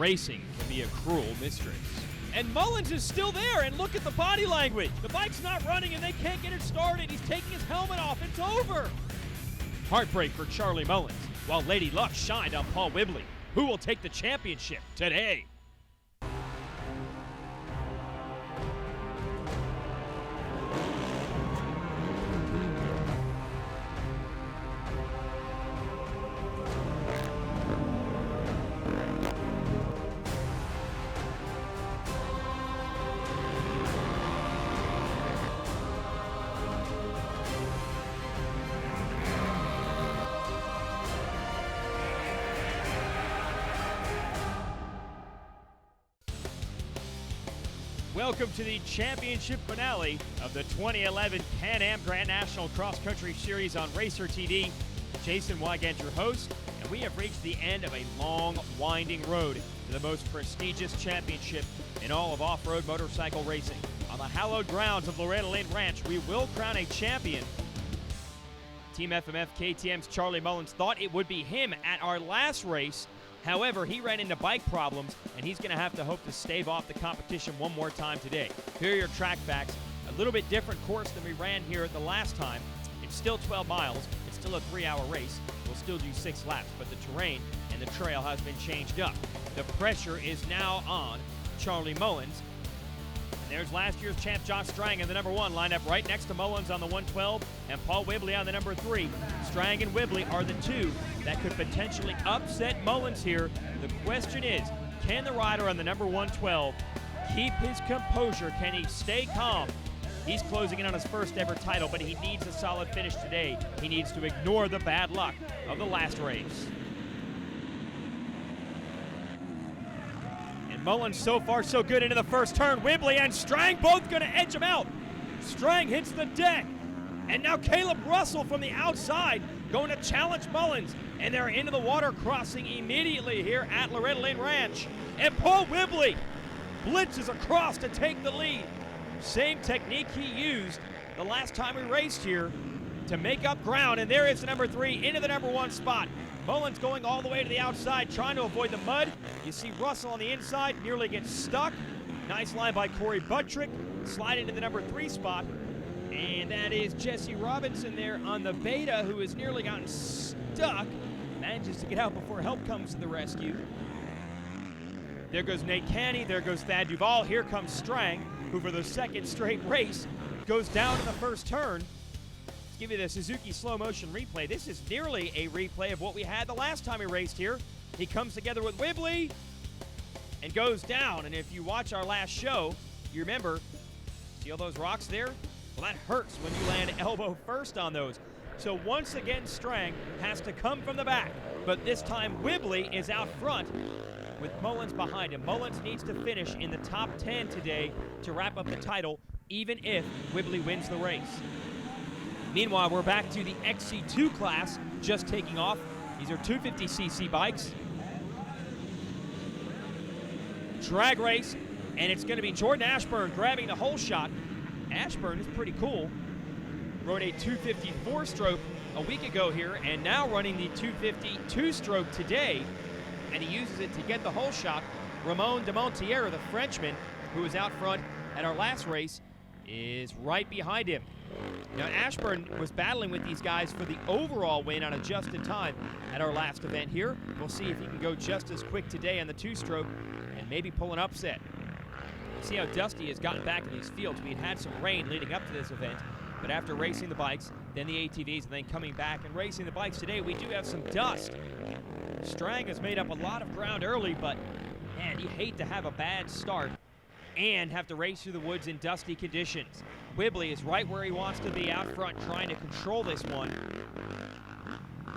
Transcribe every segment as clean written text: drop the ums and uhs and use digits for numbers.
Racing can be a cruel mistress. And Mullins is still there, and look at the body language. The bike's not running and they can't get it started. He's taking his helmet off. It's over. Heartbreak for Charlie Mullins, while Lady Luck shined on Paul Whibley. Who will take the championship today? Welcome to the championship finale of the 2011 Can-Am Grand National Cross Country Series on Racer TV. Jason Wygant, your host, and we have reached the end of a long, winding road to the most prestigious championship in all of off-road motorcycle racing. On the hallowed grounds of Loretta Lynn Ranch, we will crown a champion. Team FMF KTM's Charlie Mullins thought it would be him at our last race. However, he ran into bike problems, and he's going to have to hope to stave off the competition one more time today. Here are your track facts. A little bit different course than we ran here the last time. It's still 12 miles. It's still a 3-hour race. We'll still do 6 laps, but the terrain and the trail has been changed up. The pressure is now on Charlie Mullins. And there's last year's champ John Strang in the number 1, lined up right next to Mullins on the 112, and Paul Whibley on the number 3. Strang and Whibley are the two that could potentially upset Mullins here. The question is, can the rider on the number 112 keep his composure? Can he stay calm? He's closing in on his first ever title, but he needs a solid finish today. He needs to ignore the bad luck of the last race. And Mullins so far so good into the first turn. Whibley and Strang both going to edge him out. Strang hits the deck. And now Caleb Russell from the outside going to challenge Mullins. And they're into the water crossing immediately here at Loretta Lynn Ranch. And Paul Whibley blitzes across to take the lead. Same technique he used the last time we raced here to make up ground. And there is the number 3 into the number 1 spot. Mullins going all the way to the outside, trying to avoid the mud. You see Russell on the inside, nearly gets stuck. Nice line by Corey Buttrick, sliding to the number 3 spot. And that is Jesse Robinson there on the Beta, who has nearly gotten stuck. Manages to get out before help comes to the rescue. There goes Nate Canny, there goes Thad Duvall. Here comes Strang, who for the second straight race goes down in the first turn. Let's give you the Suzuki slow motion replay. This is nearly a replay of what we had the last time we raced here. He comes together with Whibley and goes down. And if you watch our last show, you remember, see all those rocks there? Well, that hurts when you land elbow first on those. So once again, Strang has to come from the back. But this time, Whibley is out front with Mullins behind him. Mullins needs to finish in the top 10 today to wrap up the title, even if Whibley wins the race. Meanwhile, we're back to the XC2 class just taking off. These are 250cc bikes. Drag race, and it's going to be Jordan Ashburn grabbing the whole shot. Ashburn is pretty cool. Rode a 254 stroke a week ago here, and now running the 252 stroke today, and he uses it to get the whole shot. Ramon de Montiera, the Frenchman, who was out front at our last race, is right behind him. Now, Ashburn was battling with these guys for the overall win on adjusted time at our last event here. We'll see if he can go just as quick today on the 2-stroke and maybe pull an upset. See how Dusty has gotten back in these fields. We had some rain leading up to this event, but after racing the bikes, then the ATVs, and then coming back and racing the bikes today, we do have some dust. Strang has made up a lot of ground early, but man, you hate to have a bad start and have to race through the woods in dusty conditions. Whibley is right where he wants to be out front, trying to control this one.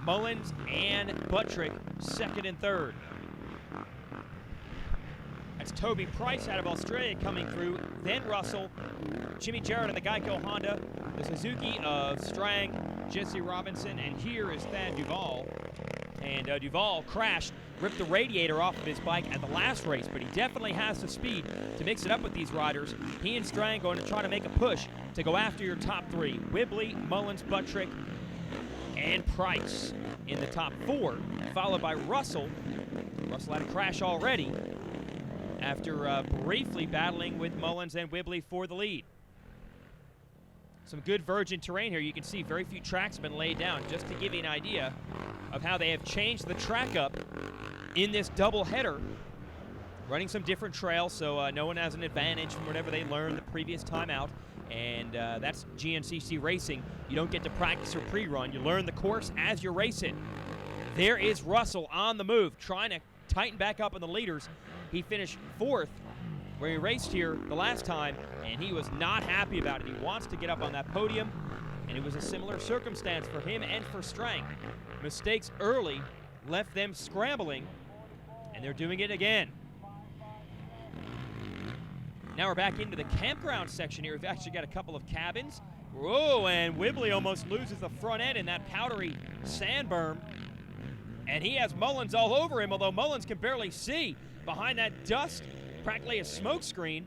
Mullins and Buttrick, second and third. That's Toby Price out of Australia coming through, then Russell, Jimmy Jarrett of the Geico Honda, the Suzuki of Strang, Jesse Robinson, and here is Thad Duvall. And Duvall crashed, ripped the radiator off of his bike at the last race, but he definitely has the speed to mix it up with these riders. He and Strang going to try to make a push to go after your top 3. Whibley, Mullins, Buttrick, and Price in the top 4, followed by Russell Russell had a crash already after briefly battling with Mullins and Whibley for the lead. Some good virgin terrain here. You can see very few tracks have been laid down, just to give you an idea of how they have changed the track up in this doubleheader, running some different trails so no one has an advantage from whatever they learned the previous time out. And that's GNCC racing. You don't get to practice or pre-run. You learn the course as you race it. There is Russell on the move, trying to tighten back up on the leaders. He finished 4th where he raced here the last time, and he was not happy about it. He wants to get up on that podium, and it was a similar circumstance for him and for Strang. Mistakes early left them scrambling, and they're doing it again. Now we're back into the campground section here. We've actually got a couple of cabins. Whoa, and Whibley almost loses the front end in that powdery sand berm. And he has Mullins all over him, although Mullins can barely see behind that dust, practically a smoke screen.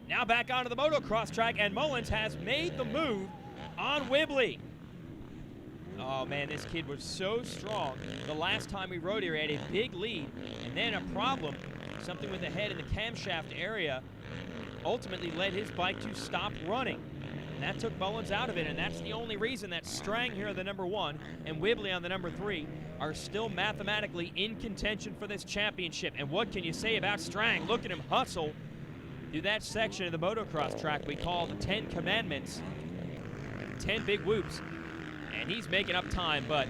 Now back onto the motocross track, and Mullins has made the move on Whibley. Oh man, this kid was so strong. The last time we rode here, he had a big lead, and then a problem, something with the head in the camshaft area, ultimately led his bike to stop running. And that took Mullins out of it, and that's the only reason that Strang here on the number 1 and Whibley on the number 3 are still mathematically in contention for this championship. And what can you say about Strang? Look at him hustle through that section of the motocross track we call the 10 Commandments. 10 big whoops, and he's making up time, but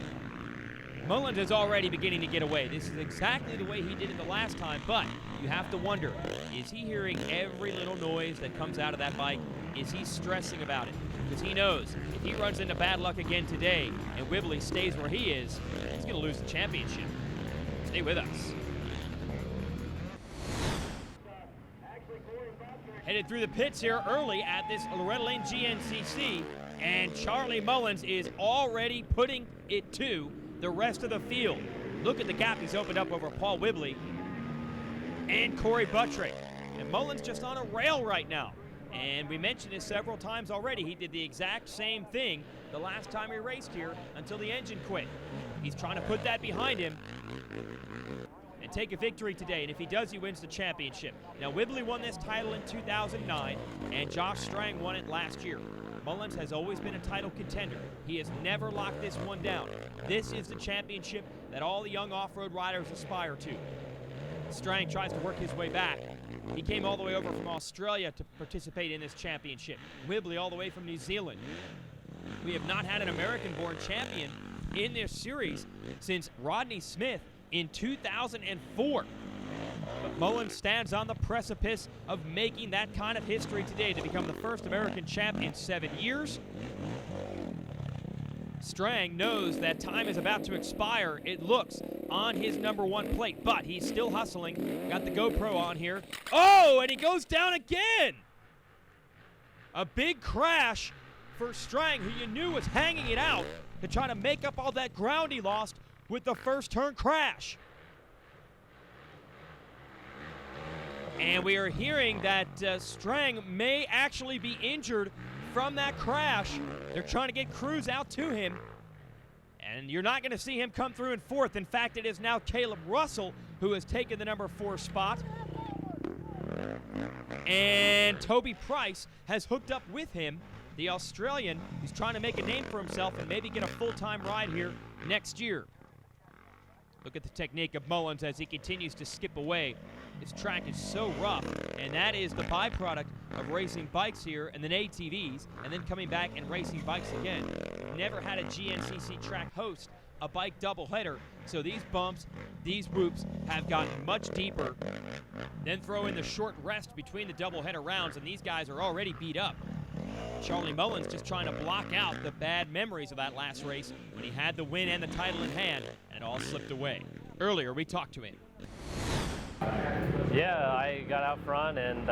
Mullins is already beginning to get away. This is exactly the way he did it the last time, but you have to wonder, is he hearing every little noise that comes out of that bike? Is he stressing about it? Because he knows if he runs into bad luck again today and Whibley stays where he is, he's going to lose the championship. Stay with us. Headed through the pits here early at this Loretta Lane GNCC, and Charlie Mullins is already putting it to the rest of the field. Look at the gap he's opened up over Paul Whibley and Corey Buttrick. And Mullins just on a rail right now. And we mentioned this several times already. He did the exact same thing the last time he raced here until the engine quit. He's trying to put that behind him and take a victory today. And if he does, he wins the championship. Now, Whibley won this title in 2009, and Josh Strang won it last year. Mullins has always been a title contender. He has never locked this one down. This is the championship that all the young off-road riders aspire to. Strang tries to work his way back. He came all the way over from Australia to participate in this championship. Whibley all the way from New Zealand. We have not had an American-born champion in this series since Rodney Smith in 2004. But Mullins stands on the precipice of making that kind of history today to become the first American champ in 7 years. Strang knows that time is about to expire, it looks, on his number 1 plate, but he's still hustling. Got the GoPro on here. Oh, and he goes down again! A big crash for Strang, who you knew was hanging it out to try to make up all that ground he lost with the first turn crash. And we are hearing that Strang may actually be injured from that crash. They're trying to get crews out to him. And you're not going to see him come through in 4th. In fact, it is now Caleb Russell who has taken the number 4 spot. And Toby Price has hooked up with him, the Australian, who's trying to make a name for himself and maybe get a full-time ride here next year. Look at the technique of Mullins as he continues to skip away. This track is so rough, and that is the byproduct of racing bikes here and then ATVs, and then coming back and racing bikes again. Never had a GNCC track host a bike doubleheader, so these bumps, these whoops have gotten much deeper. Then throw in the short rest between the doubleheader rounds, and these guys are already beat up. Charlie Mullins just trying to block out the bad memories of that last race when he had the win and the title in hand, and it all slipped away. Earlier, we talked to him. Yeah, I got out front and,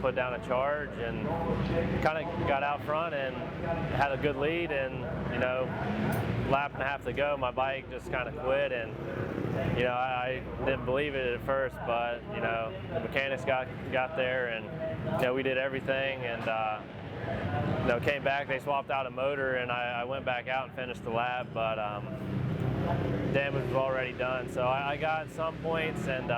put down a charge and kind of got out front and had a good lead, and, lap and a half to go, my bike just kind of quit, and, I didn't believe it at first, but, the mechanics got there, and, we did everything, and, came back, they swapped out a motor, and I went back out and finished the lap, but damage was already done. So I got some points and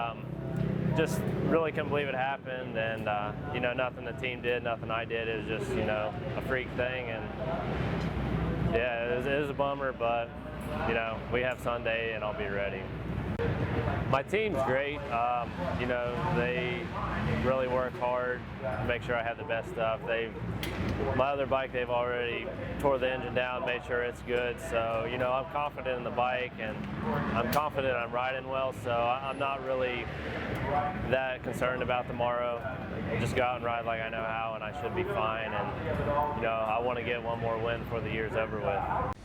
just really couldn't believe it happened. And you know, nothing the team did, nothing I did. It was just, you know, a freak thing. And yeah, it was a bummer, but you know, we have Sunday and I'll be ready. My team's great. You know, they really work hard to make sure I have the best stuff. My other bike, they've already tore the engine down, made sure it's good. So, you know, I'm confident in the bike and I'm confident I'm riding well. So I'm not really that concerned about tomorrow. Just go out and ride like I know how, and I should be fine. And, you know, I want to get one more win before the year's over with.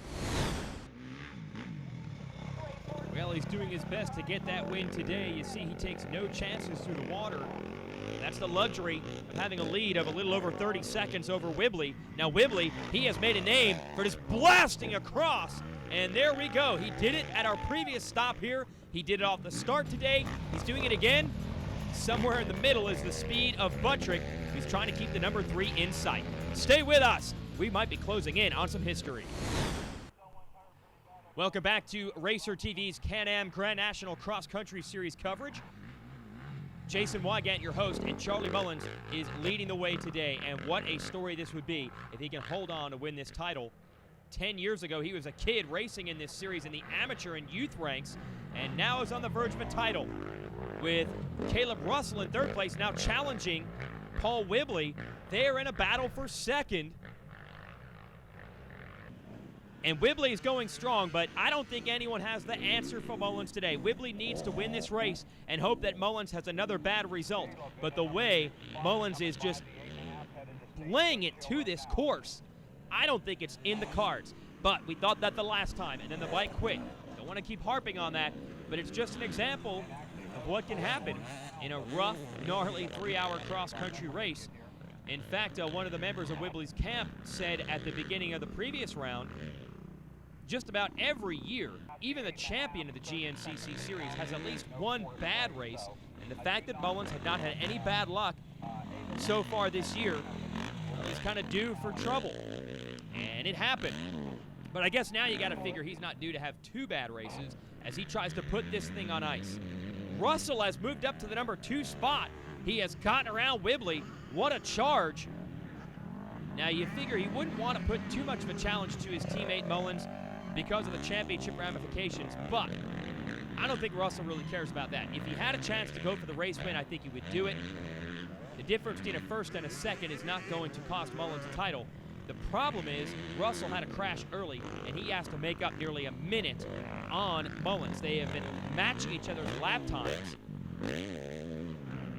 Well, he's doing his best to get that win today. You see, he takes no chances through the water. That's the luxury of having a lead of a little over 30 seconds over Whibley. Now Whibley, he has made a name for just blasting across. And there we go. He did it at our previous stop here. He did it off the start today. He's doing it again. Somewhere in the middle is the speed of Buttrick. He's trying to keep the number 3 in sight. Stay with us. We might be closing in on some history. Welcome back to Racer TV's Can-Am Grand National Cross Country Series coverage. Jason Wygant, your host, and Charlie Mullins is leading the way today. And what a story this would be if he can hold on to win this title. 10 years ago, he was a kid racing in this series in the amateur and youth ranks, and now is on the verge of a title. With Caleb Russell in third place, now challenging Paul Whibley. They are in a battle for second. And Whibley is going strong, but I don't think anyone has the answer for Mullins today. Whibley needs to win this race and hope that Mullins has another bad result. But the way Mullins is just laying it to this course, I don't think it's in the cards. But we thought that the last time, and then the bike quit. Don't want to keep harping on that, but it's just an example of what can happen in a rough, gnarly 3-hour cross-country race. In fact, one of the members of Whibley's camp said at the beginning of the previous round, just about every year, even the champion of the GNCC series has at least one bad race, and the fact that Mullins had not had any bad luck so far this year is kind of due for trouble, and it happened. But I guess now you got to figure he's not due to have 2 bad races as he tries to put this thing on ice. Russell has moved up to the number 2 spot. He has gotten around Whibley. What a charge. Now you figure he wouldn't want to put too much of a challenge to his teammate Mullins because of the championship ramifications, but I don't think Russell really cares about that. If he had a chance to go for the race win, I think he would do it. The difference between a first and a second is not going to cost Mullins a title. The problem is Russell had a crash early, and he has to make up nearly a minute on Mullins. They have been matching each other's lap times.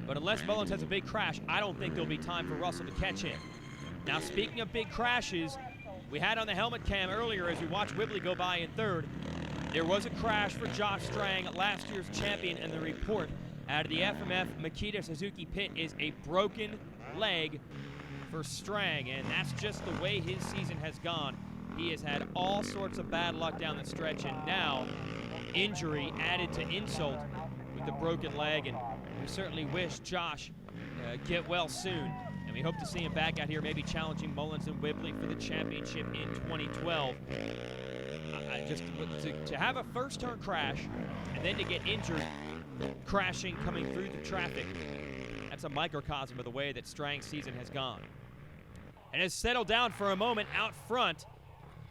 But unless Mullins has a big crash, I don't think there'll be time for Russell to catch him. Now, speaking of big crashes, we had on the helmet cam earlier as we watched Whibley go by in third. There was a crash for Josh Strang, last year's champion, and the report out of the FMF Makita Suzuki pit is a broken leg for Strang, and that's just the way his season has gone. He has had all sorts of bad luck down the stretch, and now injury added to insult with the broken leg, and we certainly wish Josh get well soon. And we hope to see him back out here, maybe challenging Mullins and Whibley for the championship in 2012. To have a first-turn crash and then to get injured crashing coming through the traffic, that's a microcosm of the way that Strang's season has gone. And has settled down for a moment out front.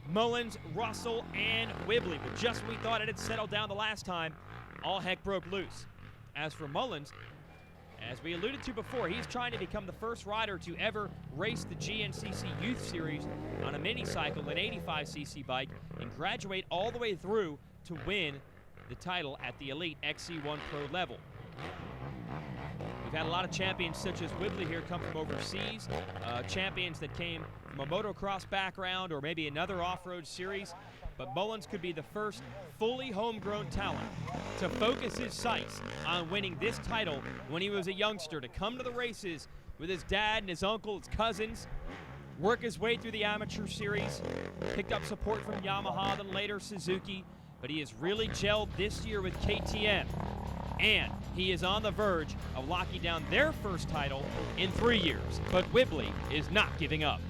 Mullins, Russell, and Whibley. But just when we thought it had settled down the last time, all heck broke loose. As for Mullins, as we alluded to before, he's trying to become the first rider to ever race the GNCC Youth Series on a mini-cycle, an 85cc bike, and graduate all the way through to win the title at the Elite XC1 Pro level. We've had a lot of champions such as Whibley here come from overseas, champions that came from a motocross background or maybe another off-road series, but Mullins could be the first fully homegrown talent to focus his sights on winning this title when he was a youngster, to come to the races with his dad and his uncle, his cousins, work his way through the amateur series, picked up support from Yamaha, then later Suzuki, but he has really gelled this year with KTM, and he is on the verge of locking down their first title in 3 years. But Whibley is not giving up.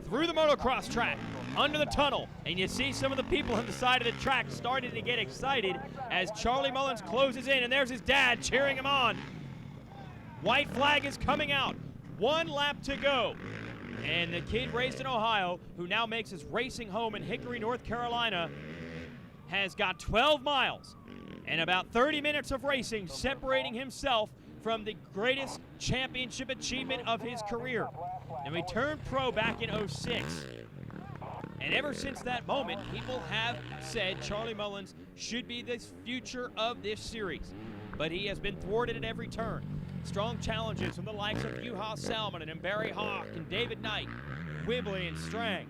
through the motocross track, under the tunnel, and you see some of the people on the side of the track starting to get excited as Charlie Mullins closes in, and there's his dad cheering him on. White flag is coming out. 1 lap to go. And the kid raised in Ohio, who now makes his racing home in Hickory, North Carolina, has got 12 miles and about 30 minutes of racing separating himself from the greatest championship achievement of his career. And we turned pro back in '06. And ever since that moment, people have said Charlie Mullins should be the future of this series. But he has been thwarted at every turn. Strong challenges from the likes of Juha Salmon and Barry Hawk and David Knight, Whibley and Strang.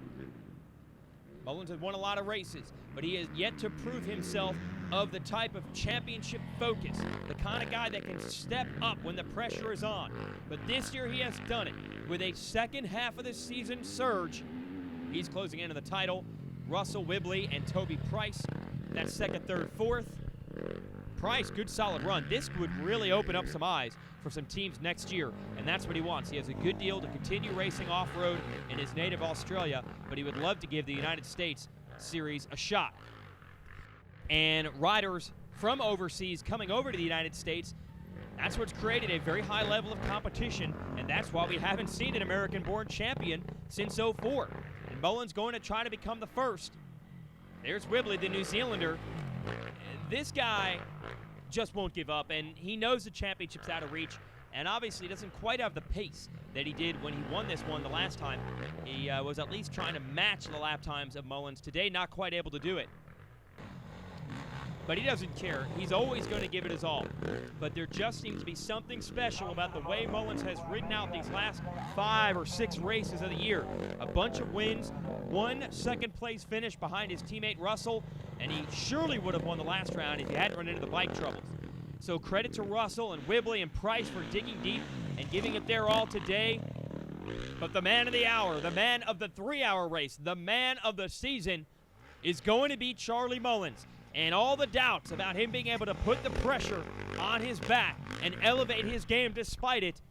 Mullins has won a lot of races, but he has yet to prove himself of the type of championship focus, the kind of guy that can step up when the pressure is on. But this year he has done it with a second half of the season surge. He's closing in on the title. Russell, Whibley, and Toby Price. That's second, third, fourth. Price, good solid run. This would really open up some eyes for some teams next year, and that's what he wants. He has a good deal to continue racing off-road in his native Australia, but he would love to give the United States Series a shot. And riders from overseas coming over to the United States, that's what's created a very high level of competition, and that's why we haven't seen an American-born champion since '04. And Mullins going to try to become the first. There's Whibley, the New Zealander. This guy just won't give up, and he knows the championship's out of reach, and obviously doesn't quite have the pace that he did when he won this one the last time. He was at least trying to match the lap times of Mullins. Today, not quite able to do it. But he doesn't care. He's always going to give it his all. But there just seems to be something special about the way Mullins has ridden out these last 5 or 6 races of the year. A bunch of wins, 1 second-place finish behind his teammate Russell, and he surely would have won the last round if he hadn't run into the bike troubles. So credit to Russell and Whibley and Price for digging deep and giving it their all today. But the man of the hour, the man of the 3-hour race, the man of the season is going to be Charlie Mullins. And all the doubts about him being able to put the pressure on his back and elevate his game despite it,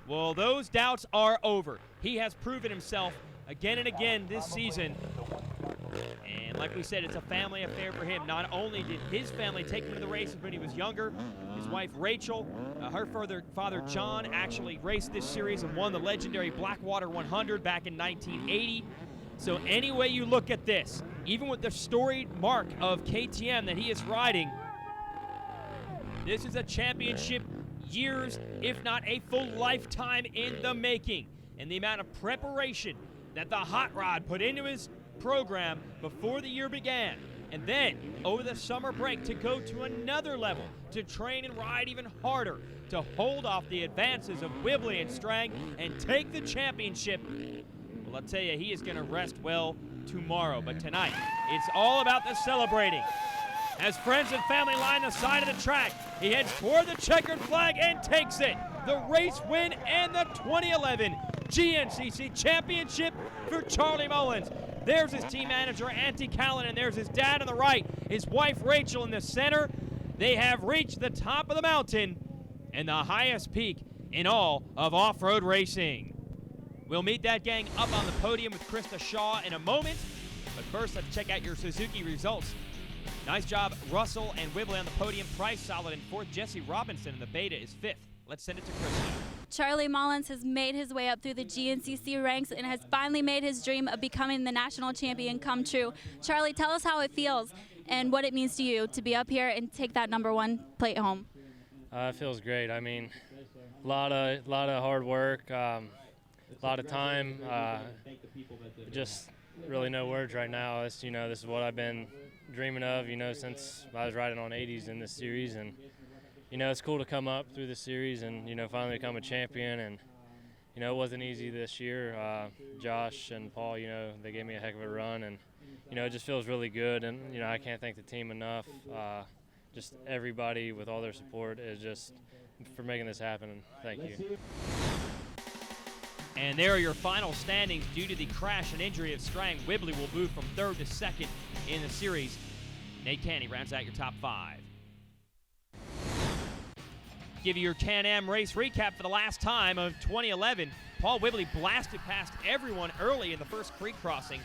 well, those doubts are over. He has proven himself again and again this season. And like we said, it's a family affair for him. Not only did his family take him to the races when he was younger, his wife Rachel, her father John actually raced this series and won the legendary Blackwater 100 back in 1980. So any way you look at this, even with the storied mark of KTM that he is riding, this is a championship years, if not a full lifetime in the making. And the amount of preparation that the Hot Rod put into his program before the year began, and then over the summer break to go to another level, to train and ride even harder, to hold off the advances of Whibley and Strang and take the championship. Well, I'll tell you, he is going to rest well tomorrow. But tonight, it's all about the celebrating. As friends and family line the side of the track, he heads toward the checkered flag and takes it. The race win and the 2011 GNCC Championship for Charlie Mullins. There's his team manager, Auntie Callan, and there's his dad on the right, his wife, Rachel, in the center. They have reached the top of the mountain and the highest peak in all of off-road racing. We'll meet that gang up on the podium with Krista Shaw in a moment. But first, let's check out your Suzuki results. Nice job, Russell and Whibley on the podium. Price solid in 4th. Jesse Robinson in the Beta is 5th. Let's send it to Krista. Charlie Mullins has made his way up through the GNCC ranks and has finally made his dream of becoming the national champion come true. Charlie, tell us how it feels and what it means to you to be up here and take that #1 plate home. It feels great. I mean, a lot of hard work. A lot of time, just really no words right now. This is what I've been dreaming of, since I was riding on 80s in this series, and it's cool to come up through the series and finally become a champion. And it wasn't easy this year. Josh and Paul, they gave me a heck of a run, and it just feels really good. And I can't thank the team enough. Just everybody with all their support is just for making this happen. Thank you. And there are your final standings. Due to the crash and injury of Strang, Whibley will move from 3rd to 2nd in the series. Nate Canny rounds out your top 5. give you your Can-Am race recap for the last time of 2011. Paul Whibley blasted past everyone early in the first creek crossing.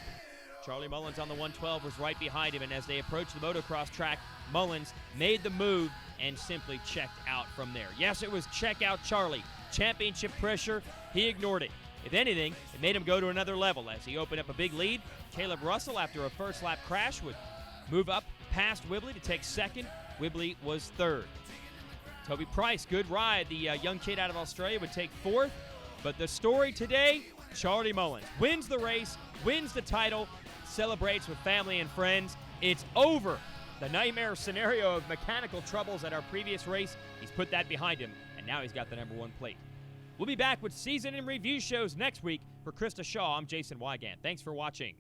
Charlie Mullins on the 112 was right behind him, and as they approached the motocross track, Mullins made the move and simply checked out from there. Yes, it was check out Charlie. Championship pressure, he ignored it. If anything, it made him go to another level as he opened up a big lead. Caleb Russell, after a first lap crash, would move up past Whibley to take second. Whibley was third. Toby Price, good ride. The young kid out of Australia would take fourth. But the story today, Charlie Mullins wins the race, wins the title, celebrates with family and friends. It's over. The nightmare scenario of mechanical troubles at our previous race, he's put that behind him, and now he's got the #1 plate. We'll be back with season and review shows next week. For Krista Shaw, I'm Jason Wygant. Thanks for watching.